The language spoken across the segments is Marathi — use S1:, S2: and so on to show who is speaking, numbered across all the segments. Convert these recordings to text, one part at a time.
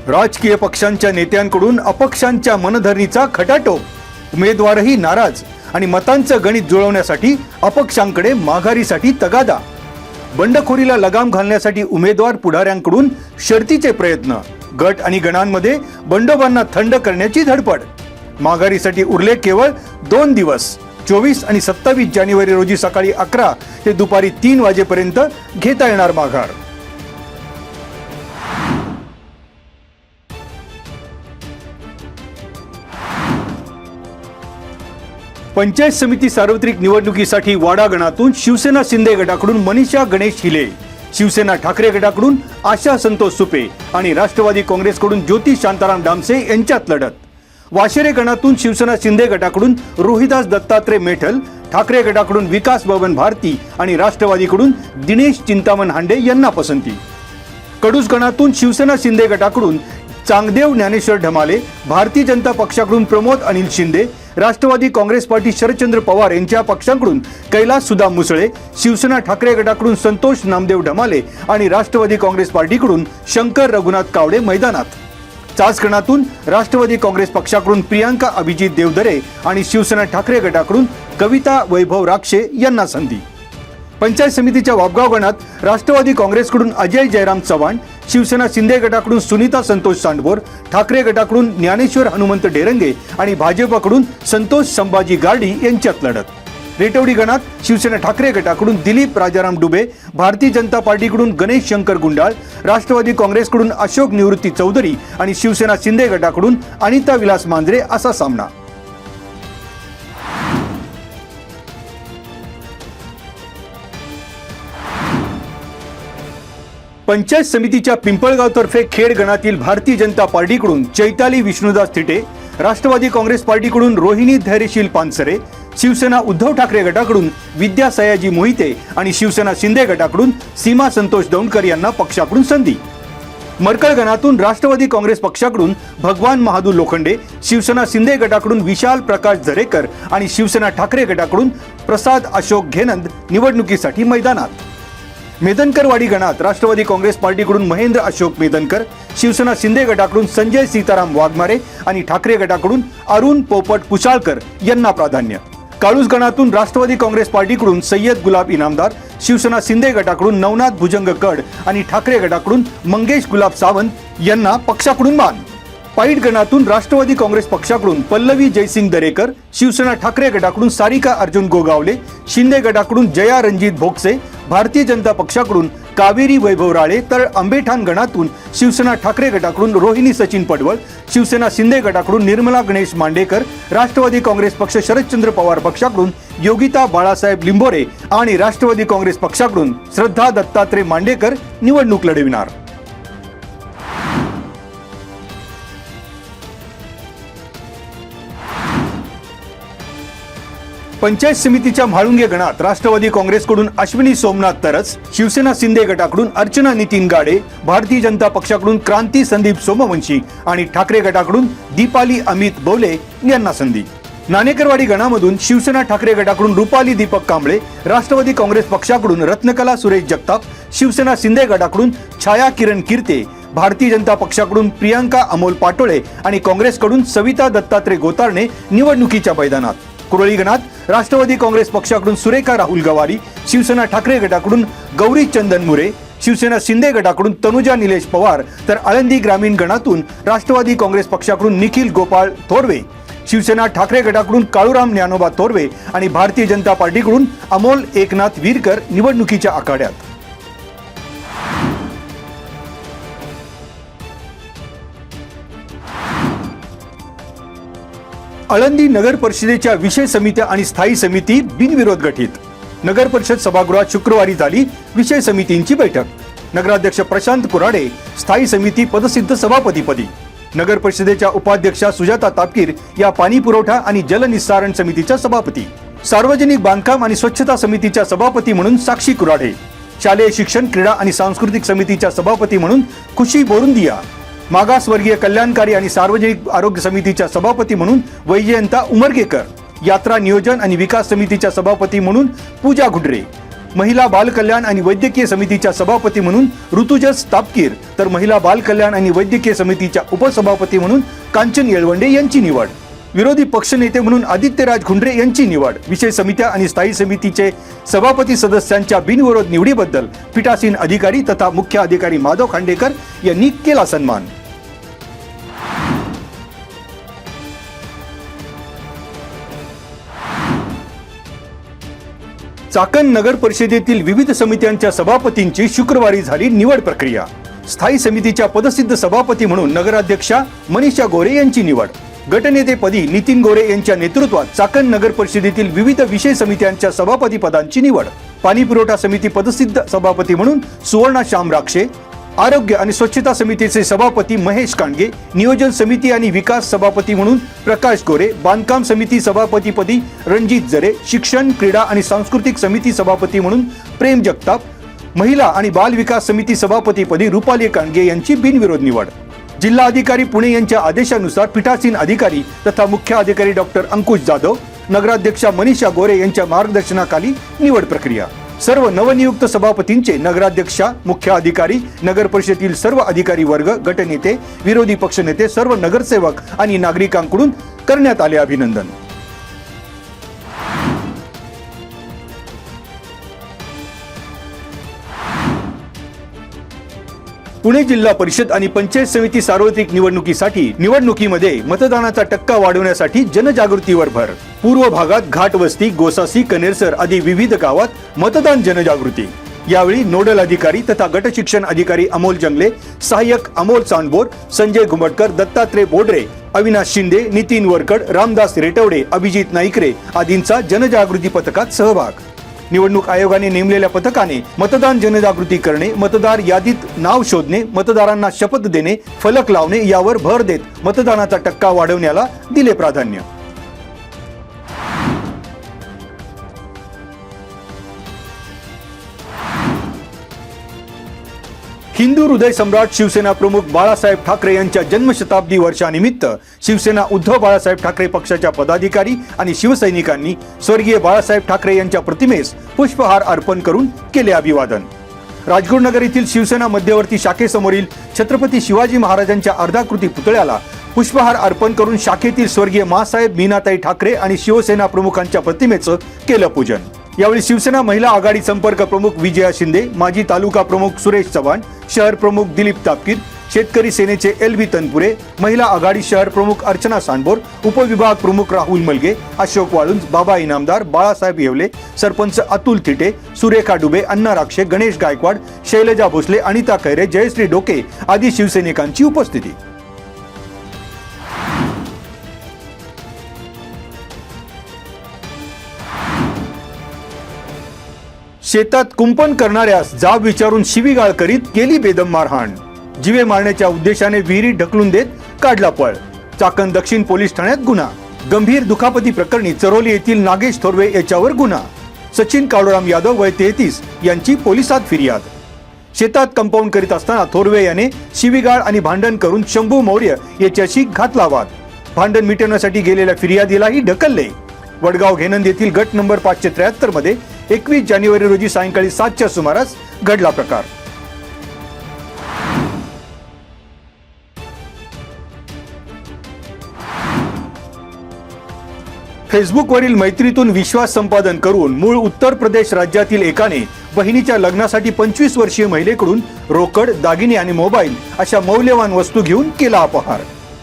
S1: राजकीय पक्षांच्या नेत्यांकडून अपक्षांच्या मनधरणीचा खटाटोप, उमेदवारही नाराज आणि मतांचं गणित जुळवण्यासाठी अपक्षांकडे माघारीसाठी तगादा, बंडखोरीला लगाम घालण्यासाठी उमेदवार पुढाऱ्यांकडून शर्तीचे प्रयत्न, गट आणि गणांमध्ये बंडोबांना थंड करण्याची धडपड. माघारीसाठी उरले केवळ 2 दिवस. 24 आणि 27 जानेवारी रोजी सकाळी 11 ते दुपारी 3 वाजेपर्यंत घेता येणार माघार. पंचायत समिती सार्वत्रिक निवडणुकीसाठी वाडा गणातून शिवसेना शिंदे गटाकडून मनीषा गणेश हिले, शिवसेना ठाकरे गटाकडून आशा संतोष सुपे आणि राष्ट्रवादी काँग्रेसकडून ज्योती शांताराम डामसे यांच्यात लढत. वाशेरे गणातून शिवसेना शिंदे गटाकडून रोहिदास दत्तात्रय मेठल, ठाकरे गटाकडून विकास बबन भारती आणि राष्ट्रवादीकडून दिनेश चिंतामण हांडे यांना पसंती. कडूस गणातून शिवसेना शिंदे गटाकडून चांगदेव ज्ञानेश्वर ढमाले, भारतीय जनता पक्षाकडून प्रमोद अनिल शिंदे, राष्ट्रवादी काँग्रेस पार्टी शरदचंद्र पवार यांच्या पक्षाकडून कैलास सुदाम मुसळे, शिवसेना ठाकरे गटाकडून संतोष नामदेव ढमाले आणि राष्ट्रवादी काँग्रेस पार्टीकडून शंकर रघुनाथ कावडे मैदानात. चास गणातून राष्ट्रवादी काँग्रेस पक्षाकडून प्रियांका अभिजित देवधरे आणि शिवसेना ठाकरे गटाकडून कविता वैभव राक्षे यांना संधी. पंचायत समितीच्या वापगाव गणात राष्ट्रवादी काँग्रेसकडून अजय जयराम चव्हाण, शिवसेना शिंदे गटाकडून सुनीता संतोष सांडभोर, ठाकरे गटाकडून ज्ञानेश्वर हनुमंत डेरंगे आणि भाजपकडून संतोष संभाजी गार्डी यांच्यात लढत. रेटवडी गणात शिवसेना ठाकरे गटाकडून दिलीप राजाराम डुबे, भारतीय जनता पार्टीकडून गणेश शंकर गुंडाळ, राष्ट्रवादी काँग्रेसकडून अशोक निवृत्ती चौधरी आणि शिवसेना शिंदे गटाकडून अनिता विलास मांजरे असा सामना. पंचायत समितीच्या पिंपळगाव तर्फे खेड गणातील भारतीय जनता पार्टीकडून चैताली विष्णुदास थिटे, राष्ट्रवादी काँग्रेस पार्टीकडून रोहिणी धैर्यशील पानसरे, शिवसेना उद्धव ठाकरे गटाकडून विद्या सयाजी मोहिते आणि शिवसेना शिंदे गटाकडून सीमा संतोष दौंडकर यांना पक्षाकडून संधी. मरकळ गणातून राष्ट्रवादी काँग्रेस पक्षाकडून भगवान महादू लोखंडे, शिवसेना शिंदे गटाकडून विशाल प्रकाश झरेकर आणि शिवसेना ठाकरे गटाकडून प्रसाद अशोक घेनंद निवडणुकीसाठी मैदानात. मेदनकरवाडी गणात राष्ट्रवादी काँग्रेस पार्टीकडून महेंद्र अशोक मेदनकर, शिवसेना शिंदे गटाकडून संजय सीताराम वाघमारे आणि ठाकरे गटाकडून अरुण पोपट कुशाळकर यांना प्राधान्य. काळूस गणातून राष्ट्रवादी काँग्रेस पार्टीकडून सय्यद गुलाब इनामदार, शिवसेना शिंदे गटाकडून नवनाथ भुजंग कड आणि ठाकरे गटाकडून मंगेश गुलाब सावंत यांना पक्षाकडून मान. पाईट गणातून राष्ट्रवादी काँग्रेस पक्षाकडून पल्लवी जयसिंग दरेकर, शिवसेना ठाकरे गटाकडून सारिका अर्जुन गोगावले, शिंदे गटाकडून जया रणजित भोगसे, भारतीय जनता पक्षाकडून कावेरी वैभव राळे, तर आंबेठाण गणातून शिवसेना ठाकरे गटाकडून रोहिणी सचिन पडवळ, शिवसेना शिंदे गटाकडून निर्मला गणेश मांडेकर, राष्ट्रवादी काँग्रेस पक्ष शरदचंद्र पवार पक्षाकडून योगिता बाळासाहेब लिंबोरे आणि राष्ट्रवादी काँग्रेस पक्षाकडून श्रद्धा दत्तात्रय मांडेकर निवडणूक लढविणार. पंचायत समितीच्या म्हाळुंगे गणात राष्ट्रवादी काँग्रेसकडून अश्विनी सोमनाथ तरस, शिवसेना शिंदे गटाकडून अर्चना नितीन गाडे, भारतीय जनता पक्षाकडून क्रांती संदीप सोमवंशी आणि ठाकरे गटाकडून दीपाली अमित बोले यांना संधी. नाणेकरवाडी गणामधून शिवसेना ठाकरे गटाकडून रुपाली दीपक कांबळे, राष्ट्रवादी काँग्रेस पक्षाकडून रत्नकला सुरेश जगताप, शिवसेना शिंदे गटाकडून छाया किरण कीर्ते, भारतीय जनता पक्षाकडून प्रियांका अमोल पाटोळे आणि काँग्रेसकडून सविता दत्तात्रय गोतारणे निवडणुकीच्या मैदानात. कुरळी गणात राष्ट्रवादी काँग्रेस पक्षाकडून सुरेखा राहुल गवारी, शिवसेना ठाकरे गटाकडून गौरी चंदन मुरे, शिवसेना शिंदे गटाकडून तनुजा निलेश पवार, तर आळंदी ग्रामीण गणातून राष्ट्रवादी काँग्रेस पक्षाकडून निखिल गोपाळ थोरवे, शिवसेना ठाकरे गटाकडून काळूराम ज्ञानोबा थोरवे आणि भारतीय जनता पार्टीकडून अमोल एकनाथ वीरकर निवडणुकीच्या आखाड्यात. आळंदी नगर परिषदेच्या विषय समित्या आणि स्थायी समिती बिनविरोध गठीत. नगर परिषद सभागृहात शुक्रवारी झाली विषय समितींची बैठक. नगराध्यक्ष प्रशांत कुराडे स्थायी समिती पदसिद्ध सभापतीपदी, नगर परिषदेच्या उपाध्यक्षा सुजाता तापकीर या पाणी पुरवठा आणि जलनिस्सारण समितीच्या सभापती, सार्वजनिक बांधकाम आणि स्वच्छता समितीच्या सभापती म्हणून साक्षी कुराडे, शालेय शिक्षण क्रीडा आणि सांस्कृतिक समितीच्या सभापती म्हणून खुशी बोरुंदिया, मागासवर्गीय कल्याणकारी आणि सार्वजनिक आरोग्य समितीच्या सभापती म्हणून वैजयंता उमरगेकर, यात्रा नियोजन आणि विकास समितीच्या सभापती म्हणून पूजा घुडरे, महिला बाल कल्याण आणि वैद्यकीय समितीच्या सभापती म्हणून ऋतुजस तापकीर तर महिला बाल कल्याण आणि वैद्यकीय समितीच्या उपसभापती म्हणून कांचन येळवंडे यांची निवड. विरोधी पक्षनेते म्हणून आदित्यराज घुंडरे यांची निवड. विषय समित्या आणि स्थायी समितीचे सभापती सदस्यांच्या बिनविरोध निवडीबद्दल पीठासीन अधिकारी तथा मुख्य अधिकारी माधव खांडेकर यांनी केला सन्मान. चाकण नगर परिषदेतील विविध समित्यांच्या सभापतींची शुक्रवारी झाली निवड प्रक्रिया. स्थायी समितीच्या पदसिद्ध सभापती म्हणून नगराध्यक्षा मनीषा गोरे यांची निवड. गटनेतेपदी नितीन गोरे यांच्या नेतृत्वात चाकण नगर परिषदेतील विविध विषय समित्यांच्या सभापती पदांची निवड. पाणी पुरवठा समिती पदसिद्ध सभापती म्हणून सुवर्णा श्याम राक्षे, आरोग्य आणि स्वच्छता समितीचे सभापती महेश कांडगे, नियोजन समिती आणि विकास सभापती म्हणून प्रकाश गोरे, बांधकाम समिती सभापतीपदी रणजित जरे, शिक्षण क्रीडा आणि सांस्कृतिक समिती सभापती म्हणून प्रेम जगताप, महिला आणि बाल विकास समिती सभापतीपदी रुपाली कांडगे यांची बिनविरोध निवड. जिल्हाधिकारी पुणे यांच्या आदेशानुसार पीठासीन अधिकारी तथा मुख्य अधिकारी डॉक्टर अंकुश जाधव, नगराध्यक्षा मनीषा गोरे यांच्या मार्गदर्शनाखाली निवड प्रक्रिया. सर्व नवनियुक्त सभापतींचे नगराध्यक्षा, मुख्य अधिकारी, नगर परिषदेतील सर्व अधिकारी वर्ग, गटनेते, विरोधी पक्षनेते, सर्व नगरसेवक आणि नागरिकांकडून करण्यात आले अभिनंदन. पुणे जिल्हा परिषद आणि पंचायत समिती सार्वत्रिक निवडणुकीसाठी निवडणुकीमध्ये मतदानाचा टक्का वाढवण्यासाठी जनजागृतीवर भर. पूर्व भागात घाटवस्ती, गोसासी, कनेरसर आदी विविध गावात मतदान जनजागृती. यावेळी नोडल अधिकारी तथा गट शिक्षण अधिकारी अमोल जंगले, सहाय्यक अमोल चांदबोर, संजय घुमटकर, दत्तात्रय बोडरे, अविनाश शिंदे, नितीन वरकड, रामदास रेटवडे, अभिजित नाईकरे आदींचा जनजागृती पथकात सहभाग. निवडणूक आयोगाने नेमलेल्या पथकाने मतदान जनजागृती करणे, मतदार यादीत नाव शोधणे, मतदारांना शपथ देणे, फलक लावणे यावर भर देत मतदानाचा टक्का वाढवण्याला दिले प्राधान्य. हिंदू हृदय सम्राट शिवसेना प्रमुख बाळासाहेब ठाकरे यांच्या जन्मशताब्दी वर्षानिमित्त शिवसेना उद्धव बाळासाहेब ठाकरे पक्षाच्या पदाधिकारी आणि शिवसैनिकांनी स्वर्गीय बाळासाहेब ठाकरे यांच्या प्रतिमेस पुष्पहार अर्पण करून केले अभिवादन. राजगुरुनगर येथील शिवसेना मध्यवर्ती शाखेसमोरील छत्रपती शिवाजी महाराजांच्या अर्धाकृती पुतळ्याला पुष्पहार अर्पण करून शाखेतील स्वर्गीय मासाहेब मीनाताई ठाकरे आणि शिवसेना प्रमुखांच्या प्रतिमेचं केलं पूजन. यावेळी शिवसेना महिला आघाडी संपर्क प्रमुख विजया शिंदे, माजी तालुका प्रमुख सुरेश चव्हाण, शहर प्रमुख दिलीप तापकीर, शेतकरी सेनेचे LV तनपुरे, महिला आघाडी शहर प्रमुख अर्चना सांडबोर, उपविभाग प्रमुख राहुल मलगे, अशोक वाळुंज, बाबा इनामदार, बाळासाहेब येवले, सरपंच अतुल थिटे, सुरेखा डुबे, अण्णा राक्षे, गणेश गायकवाड, शैलजा भोसले, अनिता खैरे, जयश्री डोके आदी शिवसैनिकांची उपस्थिती. शेतात कुंपण करणाऱ्यास जाब विचारून शिवीगाळ करीत केली बेदम मारहाण. जीवे मारण्याच्या उद्देशाने विहिरीत ढकलून देत काढला पळ. चाकण दक्षिण पोलीस ठाण्यात गुन्हा. गंभीर दुखापती प्रकरणी चरोली येथील नागेश थोरवे याच्यावर गुन्हा. सचिन काळूराम यादव वय 33 यांची पोलिसात फिर्याद. शेतात कंपाऊंड करीत असताना थोरवे याने शिवीगाळ आणि भांडण करून शंभू मौर्य याच्याशी घातला वाद. भांडण मिटवण्यासाठी गेलेल्या फिर्यादीलाही ढकलले. वडगाव घेनंद येथील गट नंबर 573 मध्ये 21 जानेवारी रोजी सायंकाळी 7च्या सुमारास घडला प्रकार. फेसबुकवरील मैत्रीतून विश्वास संपादन करून मूळ उत्तर प्रदेश राज्यातील एकाने बहिणीच्या लग्नासाठी 25 वर्षीय महिलेकडून रोकड, दागिने आणि मोबाईल अशा मौल्यवान वस्तू घेऊन केला अपहार.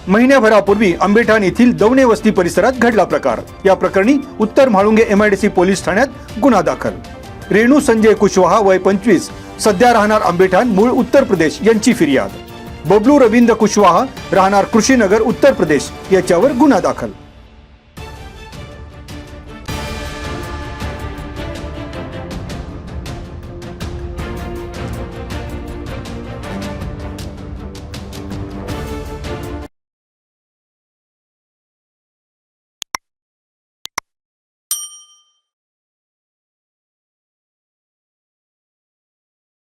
S1: महिन्याभरापूर्वी आंबेठाण येथील दवणे वस्ती परिसरात घडला प्रकार. या प्रकरणी उत्तर म्हाळुंगे MIDC पोलीस ठाण्यात गुन्हा दाखल. रेणू संजय कुशवाहा वय 25 सध्या राहणार आंबेठाण मूळ उत्तर प्रदेश यांची फिर्याद. बबलू रविंद्र कुशवाहा राहणार कृषीनगर उत्तर प्रदेश याच्यावर गुन्हा दाखल.